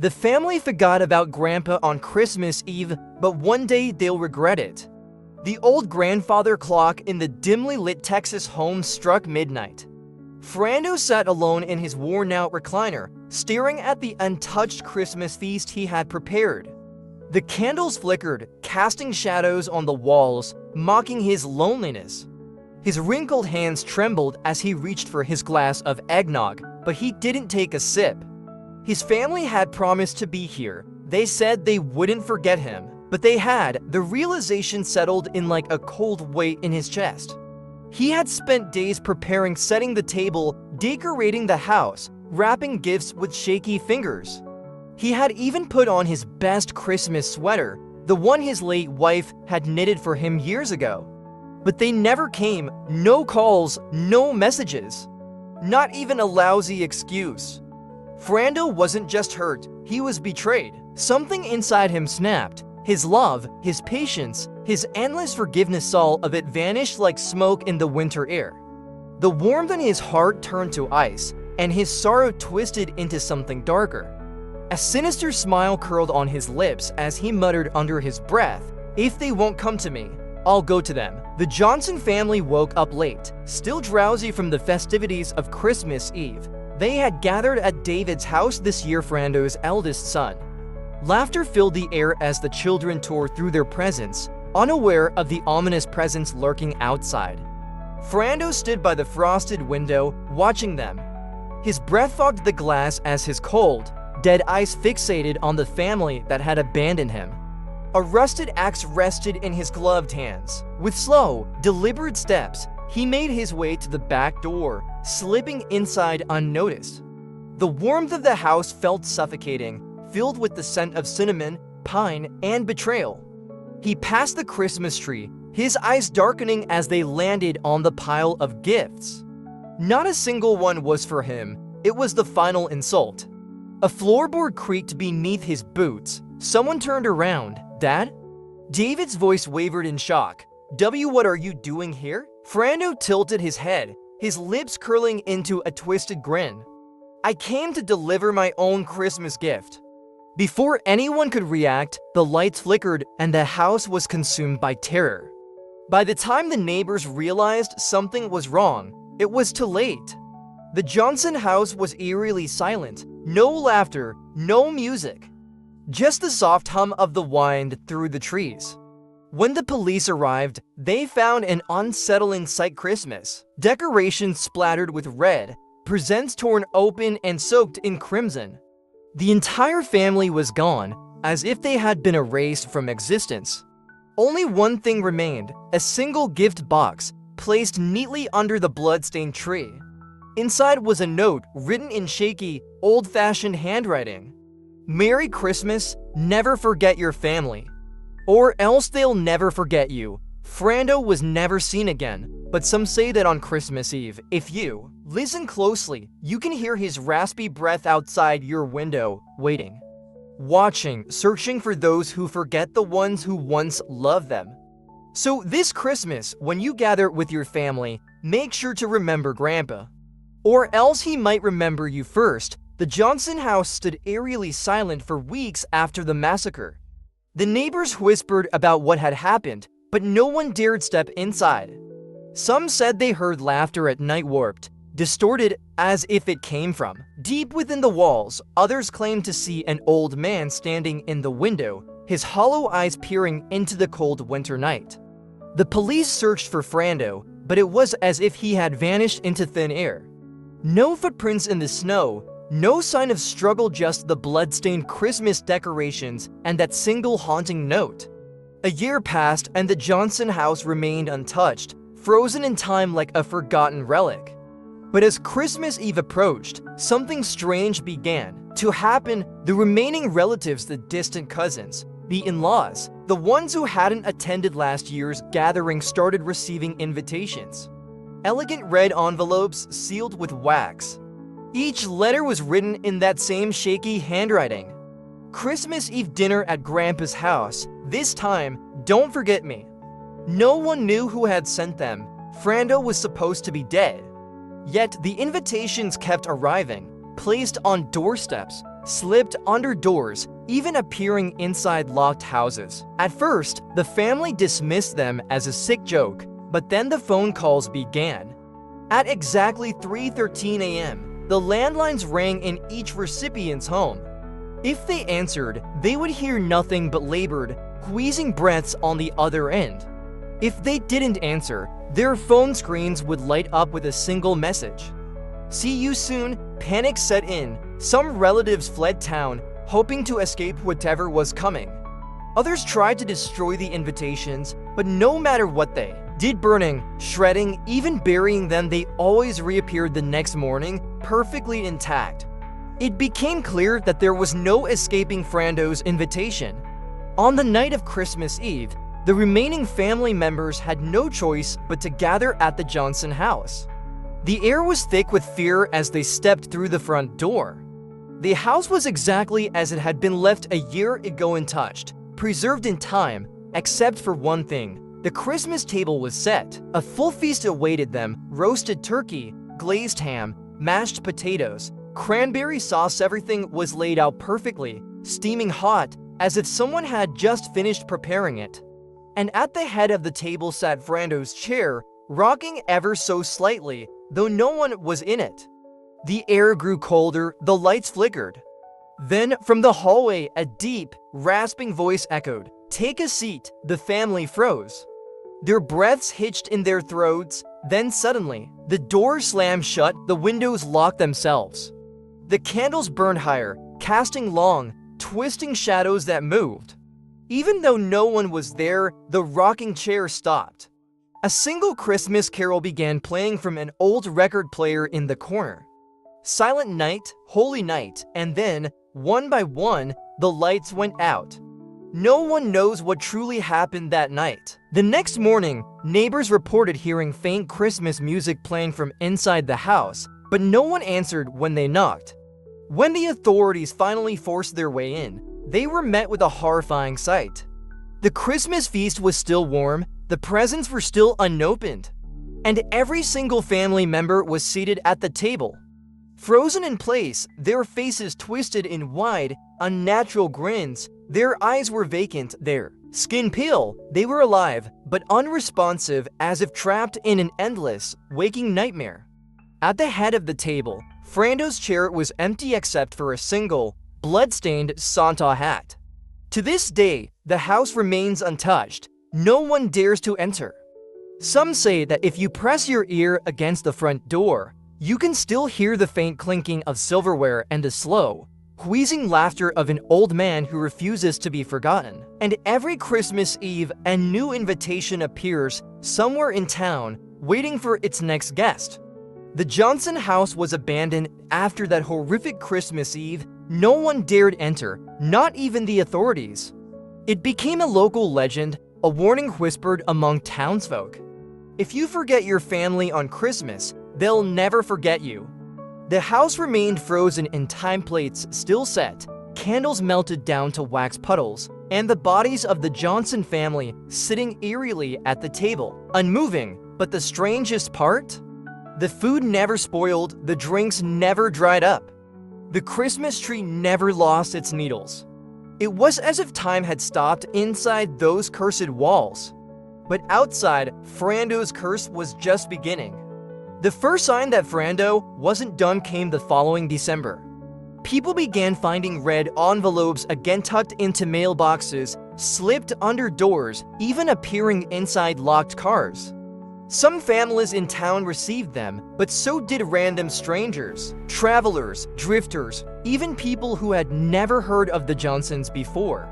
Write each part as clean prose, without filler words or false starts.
The family forgot about Grandpa on Christmas Eve, but one day they'll regret it. The old grandfather clock in the dimly lit Texas home struck midnight. Fernando sat alone in his worn-out recliner, staring at the untouched Christmas feast he had prepared. The candles flickered, casting shadows on the walls, mocking his loneliness. His wrinkled hands trembled as he reached for his glass of eggnog, but he didn't take a sip. His family had promised to be here. They said they wouldn't forget him, but they had. The realization settled in like a cold weight in his chest. He had spent days preparing, setting the table, decorating the house, wrapping gifts with shaky fingers. He had even put on his best Christmas sweater, the one his late wife had knitted for him years ago. But they never came. No calls, no messages. Not even a lousy excuse. Fernando wasn't just hurt, he was betrayed. Something inside him snapped. His love, his patience, his endless forgiveness, all of it vanished like smoke in the winter air. The warmth in his heart turned to ice, and his sorrow twisted into something darker. A sinister smile curled on his lips as he muttered under his breath, "If they won't come to me, I'll go to them." The Johnson family woke up late, still drowsy from the festivities of Christmas Eve. They had gathered at David's house this year, Fernando's eldest son. Laughter filled the air as the children tore through their presents, unaware of the ominous presence lurking outside. Fernando stood by the frosted window, watching them. His breath fogged the glass as his cold, dead eyes fixated on the family that had abandoned him. A rusted axe rested in his gloved hands. With slow, deliberate steps, he made his way to the back door, slipping inside unnoticed. The warmth of the house felt suffocating, filled with the scent of cinnamon, pine, and betrayal. He passed the Christmas tree, his eyes darkening as they landed on the pile of gifts. Not a single one was for him. It was the final insult. A floorboard creaked beneath his boots. Someone turned around. "Dad?" David's voice wavered in shock. What are you doing here?" Fernando tilted his head, his lips curling into a twisted grin. "I came to deliver my own Christmas gift." Before anyone could react, the lights flickered and the house was consumed by terror. By the time the neighbors realized something was wrong, it was too late. The Johnson house was eerily silent. No laughter, no music. Just the soft hum of the wind through the trees. When the police arrived, they found an unsettling sight. Christmas decorations splattered with red, presents torn open and soaked in crimson. The entire family was gone, as if they had been erased from existence. Only one thing remained, a single gift box, placed neatly under the blood-stained tree. Inside was a note written in shaky, old-fashioned handwriting. "Merry Christmas, never forget your family. Or else they'll never forget you." Fernando was never seen again, but some say that on Christmas Eve, if you listen closely, you can hear his raspy breath outside your window, waiting, watching, searching for those who forget the ones who once loved them. So this Christmas, when you gather with your family, make sure to remember Grandpa. Or else he might remember you first. The Johnson house stood eerily silent for weeks after the massacre. The neighbors whispered about what had happened, but no one dared step inside. Some said they heard laughter at night, warped, distorted as if it came from deep within the walls. Others claimed to see an old man standing in the window, his hollow eyes peering into the cold winter night. The police searched for Fernando, but it was as if he had vanished into thin air. No footprints in the snow, no sign of struggle, just the blood-stained Christmas decorations and that single haunting note. A year passed and the Johnson house remained untouched, frozen in time like a forgotten relic. But as Christmas Eve approached, something strange began to happen. The remaining relatives, the distant cousins, the in-laws, the ones who hadn't attended last year's gathering, started receiving invitations. Elegant red envelopes sealed with wax. Each letter was written in that same shaky handwriting. "Christmas Eve dinner at Grandpa's house. This time, don't forget me." No one knew who had sent them. Fernando was supposed to be dead. Yet the invitations kept arriving, placed on doorsteps, slipped under doors, even appearing inside locked houses. At first, the family dismissed them as a sick joke, but then the phone calls began. At exactly 3:13 a.m., the landlines rang in each recipient's home. If they answered, they would hear nothing but labored, wheezing breaths on the other end. If they didn't answer, their phone screens would light up with a single message. "See you soon." Panic set in. Some relatives fled town, hoping to escape whatever was coming. Others tried to destroy the invitations, but no matter what they did, burning, shredding, even burying them, they always reappeared the next morning, perfectly intact. It became clear that there was no escaping Frando's invitation. On the night of Christmas Eve, the remaining family members had no choice but to gather at the Johnson house. The air was thick with fear as they stepped through the front door. The house was exactly as it had been left a year ago, untouched, preserved in time, except for one thing. The Christmas table was set. A full feast awaited them: roasted turkey, glazed ham, mashed potatoes, cranberry sauce. Everything was laid out perfectly, steaming hot, as if someone had just finished preparing it. And at the head of the table sat Frando's chair, rocking ever so slightly, though no one was in it. The air grew colder, the lights flickered. Then, from the hallway, a deep, rasping voice echoed, "Take a seat." The family froze. Their breaths hitched in their throats. Then suddenly, the doors slammed shut, the windows locked themselves. The candles burned higher, casting long, twisting shadows that moved. Even though no one was there, the rocking chair stopped. A single Christmas carol began playing from an old record player in the corner. Silent night, holy night, and then, one by one, the lights went out. No one knows what truly happened that night. The next morning, neighbors reported hearing faint Christmas music playing from inside the house, but no one answered when they knocked. When the authorities finally forced their way in, they were met with a horrifying sight. The Christmas feast was still warm, the presents were still unopened, and every single family member was seated at the table. Frozen in place, their faces twisted in wide, unnatural grins, their eyes were vacant, their skin pale. They were alive, but unresponsive, as if trapped in an endless, waking nightmare. At the head of the table, Frando's chair was empty except for a single, blood-stained Santa hat. To this day, the house remains untouched. No one dares to enter. Some say that if you press your ear against the front door, you can still hear the faint clinking of silverware and the slow, wheezing laughter of an old man who refuses to be forgotten. And every Christmas Eve, a new invitation appears somewhere in town, waiting for its next guest. The Johnson house was abandoned after that horrific Christmas Eve. No one dared enter, not even the authorities. It became a local legend, a warning whispered among townsfolk. If you forget your family on Christmas, they'll never forget you. The house remained frozen in time, plates still set, candles melted down to wax puddles, and the bodies of the Johnson family sitting eerily at the table, unmoving. But the strangest part? The food never spoiled, the drinks never dried up. The Christmas tree never lost its needles. It was as if time had stopped inside those cursed walls. But outside, Frando's curse was just beginning. The first sign that Frando wasn't done came the following December. People began finding red envelopes again tucked into mailboxes, slipped under doors, even appearing inside locked cars. Some families in town received them, but so did random strangers, travelers, drifters, even people who had never heard of the Johnsons before.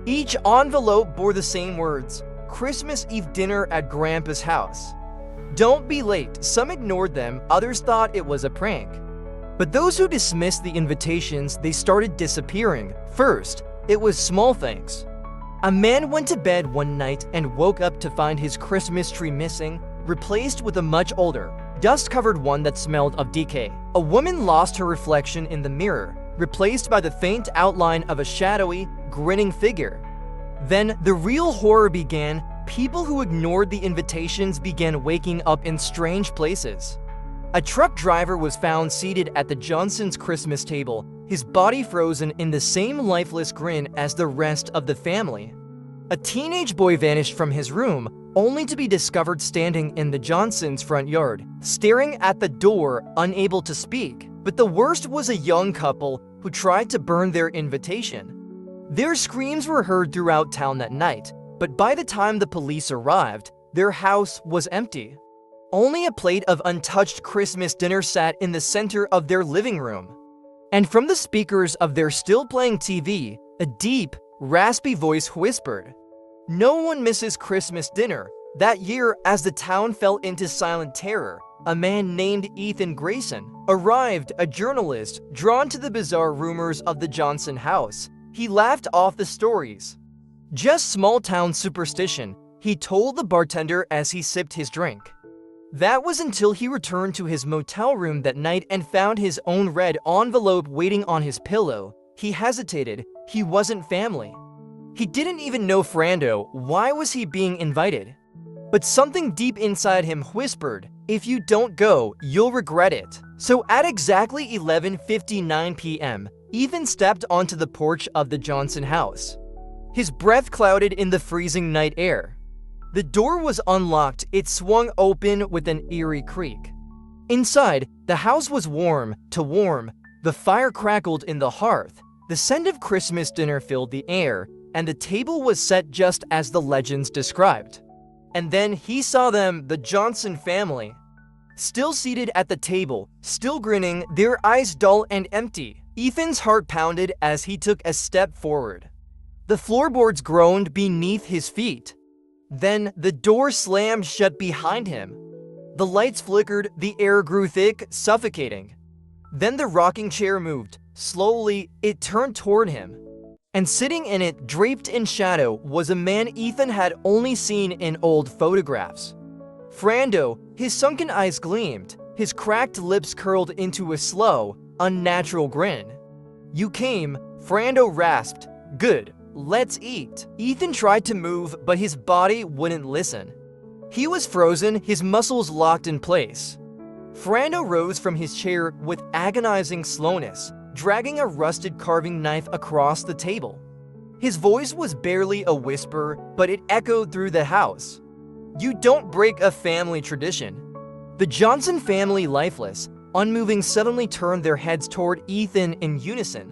Each envelope bore the same words: Christmas Eve dinner at Grandpa's house. Don't be late. Some ignored them, others thought it was a prank. But those who dismissed the invitations, they started disappearing. First, it was small things. A man went to bed one night and woke up to find his Christmas tree missing, replaced with a much older, dust-covered one that smelled of decay. A woman lost her reflection in the mirror, replaced by the faint outline of a shadowy, grinning figure. Then the real horror began. People who ignored the invitations began waking up in strange places. A truck driver was found seated at the Johnsons' Christmas table, his body frozen in the same lifeless grin as the rest of the family. A teenage boy vanished from his room, only to be discovered standing in the Johnsons' front yard, staring at the door, unable to speak. But the worst was a young couple who tried to burn their invitation. Their screams were heard throughout town that night, but by the time the police arrived, their house was empty. Only a plate of untouched Christmas dinner sat in the center of their living room. And from the speakers of their still-playing TV, a deep, raspy voice whispered, "No one misses Christmas dinner." That year, as the town fell into silent terror, a man named Ethan Grayson arrived, a journalist drawn to the bizarre rumors of the Johnson house. He laughed off the stories. "Just small-town superstition," he told the bartender as he sipped his drink. That was until he returned to his motel room that night and found his own red envelope waiting on his pillow. He hesitated. He wasn't family. He didn't even know Frando. Why was he being invited? But something deep inside him whispered, "If you don't go, you'll regret it." So at exactly 11:59 p.m., Ethan stepped onto the porch of the Johnson house. His breath clouded in the freezing night air. The door was unlocked. It swung open with an eerie creak. Inside, the house was warm. The fire crackled in the hearth. The scent of Christmas dinner filled the air, and the table was set just as the legends described. And then he saw them, the Johnson family, still seated at the table, still grinning, their eyes dull and empty. Ethan's heart pounded as he took a step forward. The floorboards groaned beneath his feet. Then the door slammed shut behind him. The lights flickered, the air grew thick, suffocating. Then the rocking chair moved. Slowly, it turned toward him. And sitting in it, draped in shadow, was a man Ethan had only seen in old photographs. Frando, his sunken eyes gleamed, his cracked lips curled into a slow, unnatural grin. "You came," Frando rasped. "Good. Let's eat." Ethan tried to move, but his body wouldn't listen. He was frozen, his muscles locked in place. Frando rose from his chair with agonizing slowness, dragging a rusted carving knife across the table. His voice was barely a whisper, but it echoed through the house. "You don't break a family tradition." The Johnson family, lifeless, unmoving, suddenly turned their heads toward Ethan in unison.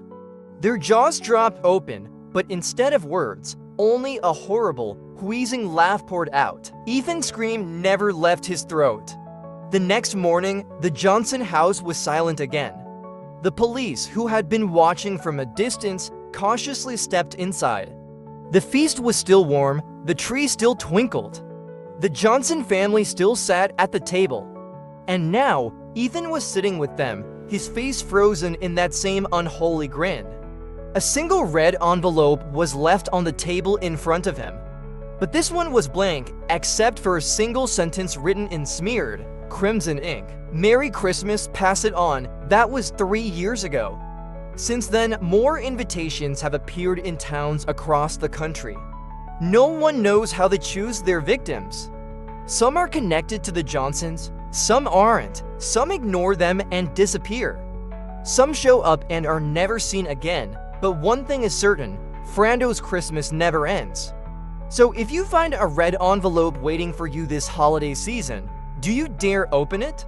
Their jaws dropped open, but instead of words, only a horrible, wheezing laugh poured out. Ethan's scream never left his throat. The next morning, the Johnson house was silent again. The police, who had been watching from a distance, cautiously stepped inside. The feast was still warm, the tree still twinkled. The Johnson family still sat at the table. And now, Ethan was sitting with them, his face frozen in that same unholy grin. A single red envelope was left on the table in front of him. But this one was blank, except for a single sentence written in smeared, crimson ink. "Merry Christmas, pass it on." That was 3 years ago. Since then, more invitations have appeared in towns across the country. No one knows how they choose their victims. Some are connected to the Johnsons, some aren't. Some ignore them and disappear. Some show up and are never seen again. But one thing is certain, Frando's Christmas never ends. So if you find a red envelope waiting for you this holiday season, do you dare open it?